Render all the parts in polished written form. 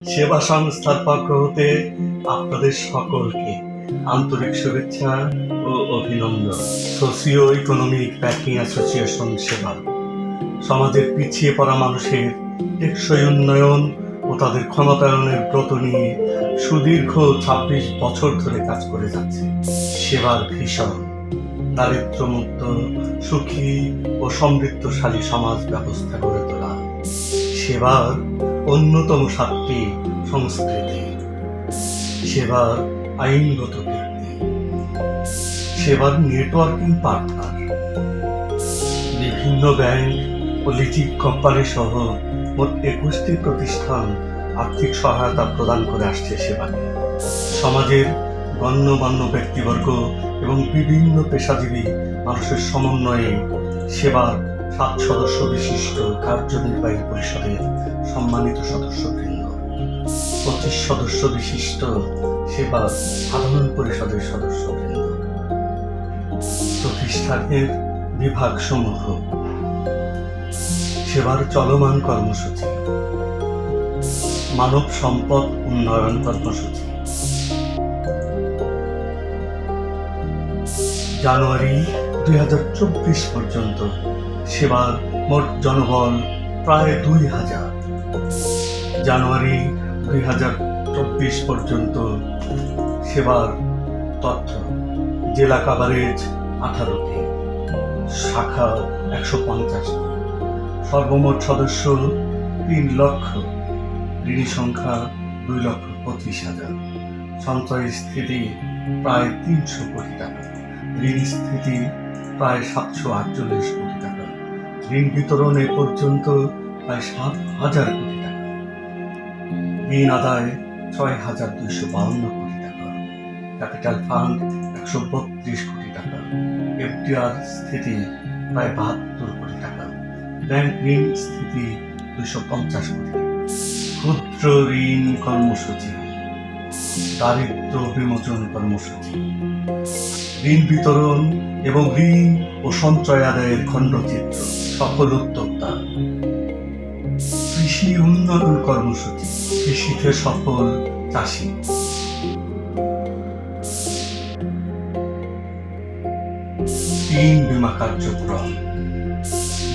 সেবা সংস্থার পক্ষ হতে আপনাদের সকলকে আন্তরিক শুভেচ্ছা ও অভিনন্দন। সোশিও ইকোনমিক ব্যাংকিং অ্যাসোসিয়েশন সেবা সমাজের পিছিয়ে পড়া মানুষের টেকসই উন্নয়ন ও তাদের ক্ষমতায়নের ব্রত নিয়ে সুদীর্ঘ ২৬ বছর ধরে কাজ করে যাচ্ছে। সেবার ভীষণ দারিদ্র্যমুক্ত, সুখী ও সমৃদ্ধশালী সমাজ ব্যবস্থা গড়ে তোলা। সেবার অন্যতম সাতটি সংস্কৃতি, সেবার আইনগত ভিত্তি, সেবার নেটওয়ার্কিং পার্টনার, বিভিন্ন ব্যাংক ও লিজিং কোম্পানি সহ মোট ২১টি প্রতিষ্ঠান আর্থিক সহায়তা প্রদান করে আসছে সেবাকে। সমাজের গণ্যমান্য ব্যক্তিবর্গ এবং বিভিন্ন পেশাজীবী মানুষের সমন্বয়ে সেবার ৭ সদস্য বিশিষ্ট কার্যনির্বাহী পরিষদের সম্মানিত সদস্যবৃন্দ, ২৫ সদস্য বিশিষ্ট সেবার সাধারণ পরিষদের সদস্যবৃন্দ, প্রতিষ্ঠানের বিভাগসমূহ, সেবার চলমান কর্মসূচি, মানব সম্পদ উন্নয়ন কর্মসূচি। জানুয়ারি ২০২৪ পর্যন্ত সেবার মোট জনবল প্রায় ২,০০০। জানুয়ারি ২০২৪ পর্যন্ত সেবার তথ্য: জেলা কাভারেজ ১৮টি, শাখা ১৫০টি, সর্বমোট সদস্য ৩ লক্ষ, ঋণী সংখ্যা ২,২৫,০০০, সঞ্চয় স্থিতি প্রায় ৩০০ কোটি টাকা, ঋণ স্থিতি প্রায় ৭৪৮ কোটি টাকা, ঋণ বিতরণ এ পর্যন্ত প্রায় ৭,০০০ কোটি টাকা, ঋণ আদায় ৬,২৫২ কোটি টাকা, ক্যাপিটাল ফান্ড ১৩২ কোটি টাকা, এফডিআর স্থিতি প্রায় ৭২ কোটি টাকা, ব্যাংক ঋণ স্থিতি ২৫০ কোটি টাকা। ক্ষুদ্র ঋণ কর্মসূচি, দারিদ্র বিমোচন কর্মসূচি, ঋণ বিতরণ এবং ঋণ ও সঞ্চয় আদায়ের খণ্ডচিত্র, সফল উদ্যোক্তা, কৃষি উন্নয়ন কর্মসূচি, কৃষিতে সফল চাষি, ঋণ বীমা কার্যক্রম।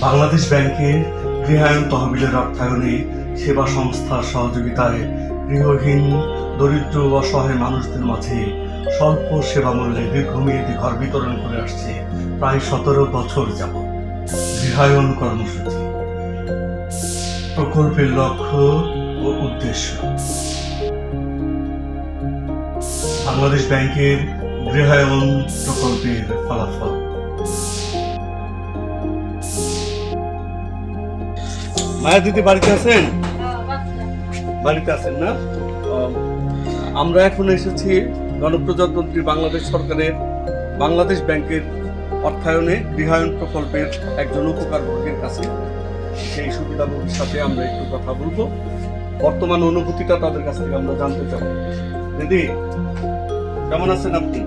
বাংলাদেশ ব্যাংকের গৃহায়ন তহবিলের অর্থায়নে সেবা সংস্থার সহযোগিতায় গৃহহীন, দরিদ্র ও অসহায় মানুষদের মাঝে স্বল্প সেবা মূল্যে দীর্ঘমেয়াদী ঘর বিতরণ করে আসছে প্রায় ১৭ বছর যাবৎ। গৃহায়ন কর্মসূচি, প্রকল্পের লক্ষ্য ও উদ্দেশ্য। বাংলাদেশ ব্যাংকের গৃহায়ন প্রকল্পের ফলাফল। মায়া দিদি বাড়িতে আছেন? বাড়িতে আছেন না? আমরা এখন এসেছি গণপ্রজাতন্ত্রী বাংলাদেশ সরকারের বাংলাদেশ ব্যাংকের অর্থায়নে গৃহায়ন প্রকল্পের একজন উপকারভোগীর কাছে। সেই সুবিধাভোগীর সাথে আমরা একটু কথা বলবো, বর্তমান অনুভূতিটা তাদের কাছ থেকে আমরা জানতে চাবো। দিদি, কেমন আছেন আপনি?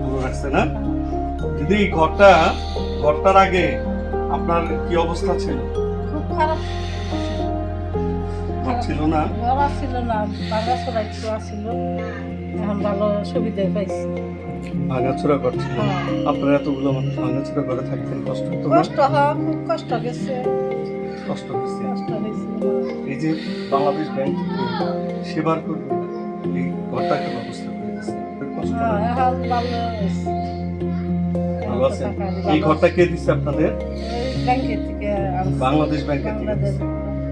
ভালো লাগছে না? দিদি, ঘরটার আগে আপনার কি অবস্থা ছিল? খুব খারাপ ছিল না? ছিল না, ভাঙাচোরা একটু ছিল, এখন ভালো সুবিধা পাইছি। ভাঙাচোরা করছিল? আপনারা এতগুলো মানুষ ভাঙাচোরা করে থাকতেন, কষ্ট হতো না? কষ্ট হয়, খুব কষ্ট গেছে, কষ্ট হয়েছে। কষ্ট হয়েছে। এই যে বাংলাদেশ ব্যাংক সেবার কর্মী এই ঘরটাকে ব্যবস্থা করে দিচ্ছে, কষ্ট হয়? এখন ভালো হয়েছে। ভালো আছেন? এই ঘরটা কে দিচ্ছে আপনাদের? ব্যাংকের থেকে বাংলাদেশ ব্যাংকের থেকে দিচ্ছে।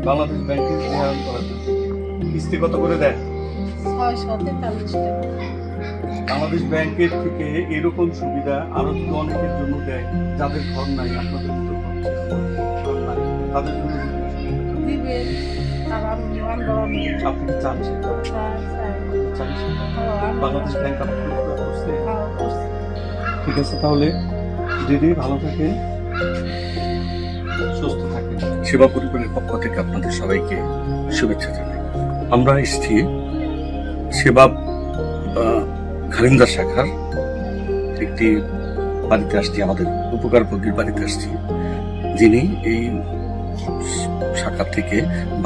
বাংলাদেশ ব্যাংকের গৃহায়ন করার জন্য কিস্তি কত করে দেয়? ৬৪৩ টাকা। বাংলাদেশ ব্যাংকের থেকে এরকম সুবিধা আরো তো অনেকের জন্য দেয়, যাদের ঘর নাই। আপনাদের তো ঘর নাই, তাদের জন্য দিবে, আর আমি আপনি কি চান সেটা? চান সেটা? বাংলাদেশ ব্যাংক আপনাকে করছে? ঠিক আছে, তাহলে দিদি ভালো থাকেন, সুস্থ থাকেন। সেবা পরিবারের পক্ষ থেকে আপনাদের সবাইকে শুভেচ্ছা জানাই। আমরা এসেছি সেবা খালিন্দার শাখার একটি বাড়িতে আসছি, আমাদের উপকারভোগীর বাড়িতে আসছি, যিনি এই শাখা থেকে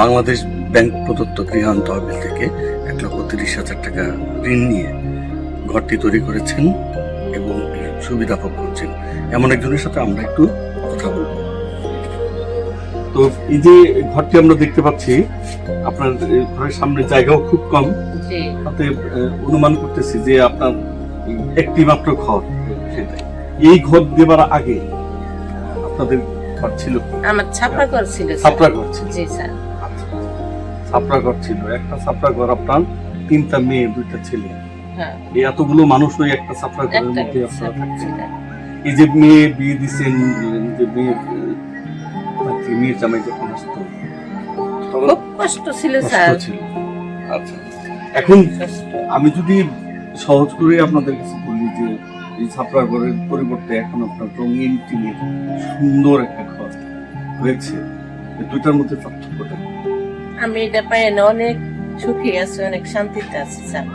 বাংলাদেশ ব্যাংক প্রদত্ত গৃহায়ণ তহবিল থেকে 1,30,000 টাকা ঋণ নিয়ে ঘরটি তৈরি করেছেন এবং সুবিধা ভোগ করছেন এমন একজনের সাথে আমরা একটু কথা বলবো। তো এই যে ঘরটি আমরা দেখতে পাচ্ছি, আপনার ঘরের সামনে জায়গাও খুব কম, তাতে অনুমান করতেছি যে আপনার একটি মাত্র ঘর, সেটাই। এই ঘর দেবার আগে আপনাদের ঘর ছিল? আমার ছাপড়া ঘর ছিল। ছাপড়া ঘর ছিল? জি স্যার। ছাপড়া ঘর ছিল, একটা ছাপড়া ঘর, আপনার 3টা মেয়ে 2টা ছেলে। হ্যাঁ, এই এতগুলো মানুষ ওই একটা ছাপড়া ঘরের মধ্যে আপনারা থাকছেন। একটা এই যে মেয়ে বিয়ে দিচ্ছেন, যে মেয়ে জামাই যখন আসতো তখন খুব কষ্ট ছিল কষ্ট স্যার। ছিল। আচ্ছা, এখন আমি যদি সহজ করে আপনাদের কাছে বলি যে এই ছাপড়া ঘরের পরিবর্তে এখন আপনার রঙিন টিনের সুন্দর একটা ঘর হয়েছে, এই দুইটার মধ্যে পার্থক্যটা? আমি এটা পাই না, অনেক সুখী আছি, অনেক শান্তিতে আছি স্যার।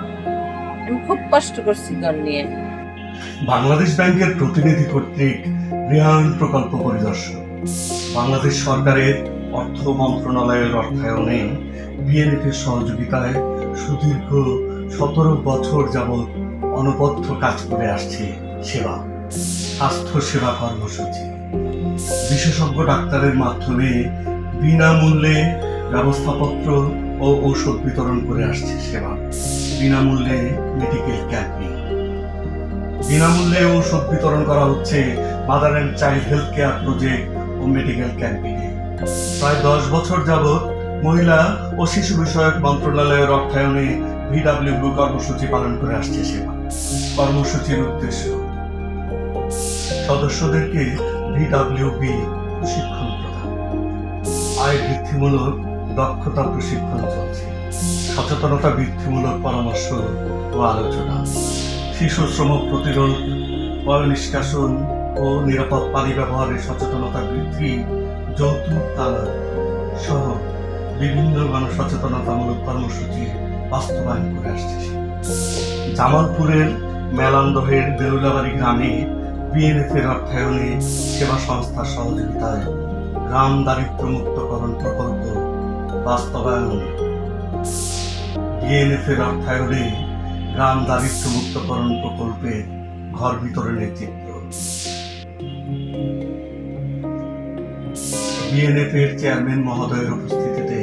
আমি খুব কষ্ট করছি ঘর নিয়ে। বাংলাদেশ ব্যাংকের প্রতিনিধি কর্তৃক গৃহায়ণ প্রকল্প পরিদর্শন। বাংলাদেশ সরকারের অর্থ মন্ত্রণালয়ের অর্থায়নে বিএনএফের সহযোগিতায় সুদীর্ঘ 17 বছর যাবৎ অনবদ্য কাজ করে আসছে সেবা, স্বাস্থ্য সেবা কর্মসূচি। বিশেষজ্ঞ ডাক্তারের মাধ্যমে বিনামূল্যে ব্যবস্থাপত্র ও ঔষধ বিতরণ করে আসছে সেবা। বিনামূল্যে মেডিকেল ক্যাম্পিং, বিনামূল্যে ঔষধ বিতরণ করা হচ্ছে mother and child health care project ও মেডিকেল ক্যাম্পিংয়ে। প্রায় 10 বছর যাবৎ মহিলা ও শিশু বিষয়ক মন্ত্রণালয়ের অর্থায়নে ভিডব্লিউবি কর্মসূচি পালন করে আসছে সেবা। কর্মসূচির উদ্দেশ্য সদস্যদেরকে ভিডব্লিউবি প্রশিক্ষণ প্রদান, আয় বৃদ্ধিমূলক দক্ষতা প্রশিক্ষণ চলছে, সচেতনতা বৃদ্ধিমূলক পরামর্শ ও আলোচনা, শিশু শ্রম প্রতিরোধ, পয় নিষ্কাশন ও নিরাপদ পানি ব্যবহারের সচেতনতা বৃদ্ধি, যৌতুক তালাক সহ বিভিন্ন গণসচেতনতামূলক কর্মসূচি বাস্তবায়ন করে আসছে। জামালপুরের মেলান্দহের দেউলাবাড়ি গ্রামে বিএনএফের অর্থায়নে সেবা সংস্থার সহযোগিতায় গ্রাম দারিদ্র মুক্তকরণ প্রকল্প বাস্তবায়ন। বিএনএফের অর্থায়নে গ্রাম দারিদ্র মুক্তকরণ প্রকল্পে ঘর বিতরণের চিত্র। বিএনএফের চেয়ারম্যান মহোদয়ের উপস্থিতিতে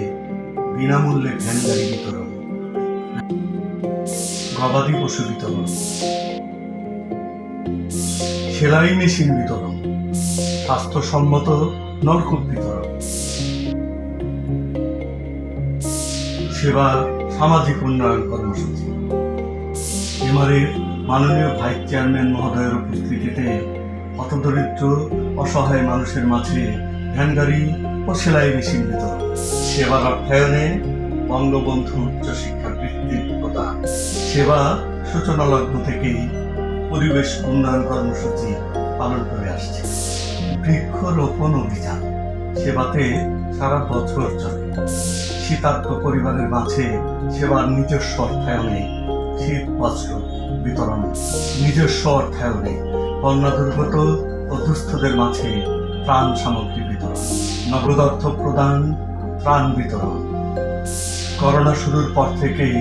বিনামূল্যে ভ্যান গাড়ি বিতরণ, গবাদি পশু বিতরণ, সেলাই মেশিন বিতরণ, স্বাস্থ্যসম্মত নলকূপ বিতরণ, সেবা সামাজিক উন্নয়ন কর্মসূচি। এমআরের মাননীয় ভাইস চেয়ারম্যান মহোদয়ের উপস্থিতিতে হতদরিদ্র অসহায় মানুষের মাঝে ভ্যান গাড়ি ও সেলাই মেশিন বিতরণ। সেবার অর্থায়নে বঙ্গবন্ধু উচ্চশিক্ষা বৃত্তি প্রদান। সেবা সূচনা লগ্ন থেকেই পরিবেশ উন্নয়ন কর্মসূচি পালন করে আসছে। বৃক্ষরোপণ অভিযান সেবাতে সারা বছর চলে। শীতার্ত পরিবারের মাঝে সেবার নিজস্ব অর্থায়নে শীত বস্ত্র বিতরণ, নিজস্ব অর্থায়নে বন্যা দুর্গত ও দুস্থদের মাঝে ত্রাণ সামগ্রী বিতরণ, নগদ অর্থ প্রদান, ত্রাণ বিতরণ। করোনা শুরুর পর থেকেই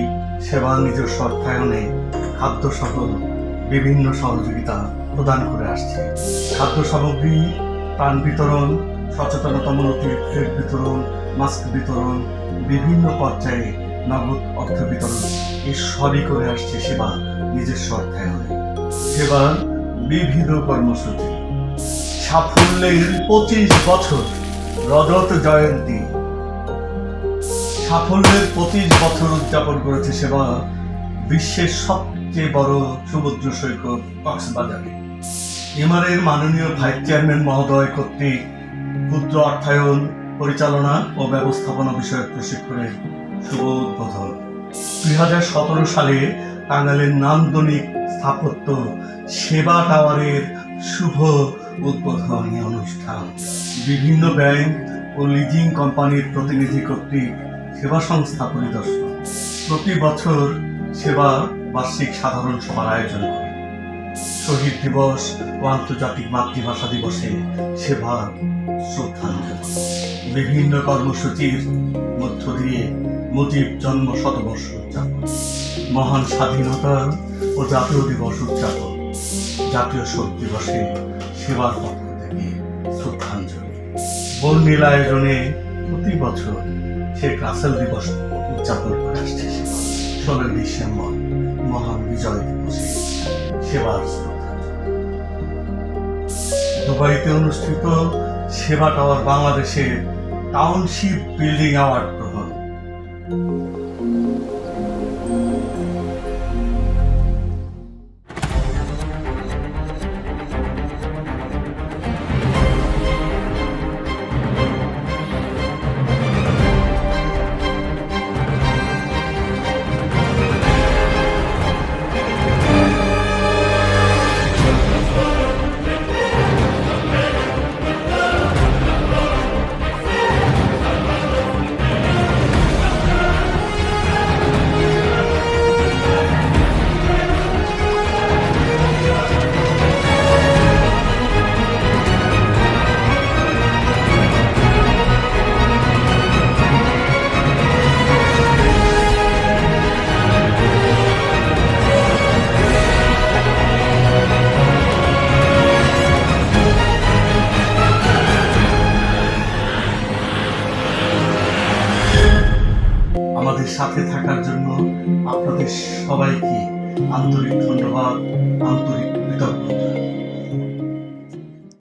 সেবা নিজস্ব অর্থায়নে খাদ্যসহ বিভিন্ন সহযোগিতা প্রদান করে আসছে। খাদ্য সামগ্রী, ত্রাণ বিতরণ, সচেতনতামূলক লিফলেট বিতরণ, মাস্ক বিতরণ, বিভিন্ন পর্যায়ে নগদ অর্থ বিতরণ, এই সবই করে আসছে সেবা নিজস্ব অর্থায়নে। সেবার বিবিধ কর্মসূচি, সাফল্যের 25 বছর রজত জয়ন্তী। সাফল্যের 25 বছর উদযাপন করেছে সেবা বিশ্বের সবচেয়ে বড় সমুদ্র সৈকত কক্সবাজারে। এমআরের মাননীয় ভাইস চেয়ারম্যান মহোদয় কর্তৃক ক্ষুদ্র অর্থায়ন, পরিচালনা ও ব্যবস্থাপনা বিষয়ক প্রশিক্ষণের শুভ উদ্বোধন। 2017 সালে টাঙ্গাইলের নান্দনিক স্থাপত্য সেবা টাওয়ারের শুভ উদ্বোধনী অনুষ্ঠান। বিভিন্ন ব্যাংক ও লিজিং কোম্পানির প্রতিনিধি কর্তৃক সেবা সংস্থা পরিদর্শন। প্রতি বছর সেবা বার্ষিক সাধারণ সভার আয়োজন করে। শহীদ দিবস ও আন্তর্জাতিক মাতৃভাষা দিবসে সেবা শ্রদ্ধাঞ্জলি। বিভিন্ন কর্মসূচির মধ্য দিয়ে মুজিব জন্ম শতবর্ষ উদযাপন, মহান স্বাধীনতা ও জাতীয় দিবস উদযাপন, জাতীয় শোক দিবসে সেবার পক্ষ থেকে শ্রদ্ধাঞ্জলি। বর্ণিল আয়োজনে প্রতি বছর শেখ রাসেল দিবস উদযাপন করে আসছে। 16 ডিসেম্বর মহান বিজয় দিবসে সেবার শ্রদ্ধাঞ্জলি। দুবাইতে অনুষ্ঠিত সেবা টাওয়ার বাংলাদেশের টাউনশিপ বিল্ডিং অ্যাওয়ার্ড গ্রহণ। আমাদের সাথে থাকার জন্য আপনাদের সবাইকে আন্তরিক ধন্যবাদ, আন্তরিক কৃতজ্ঞতা।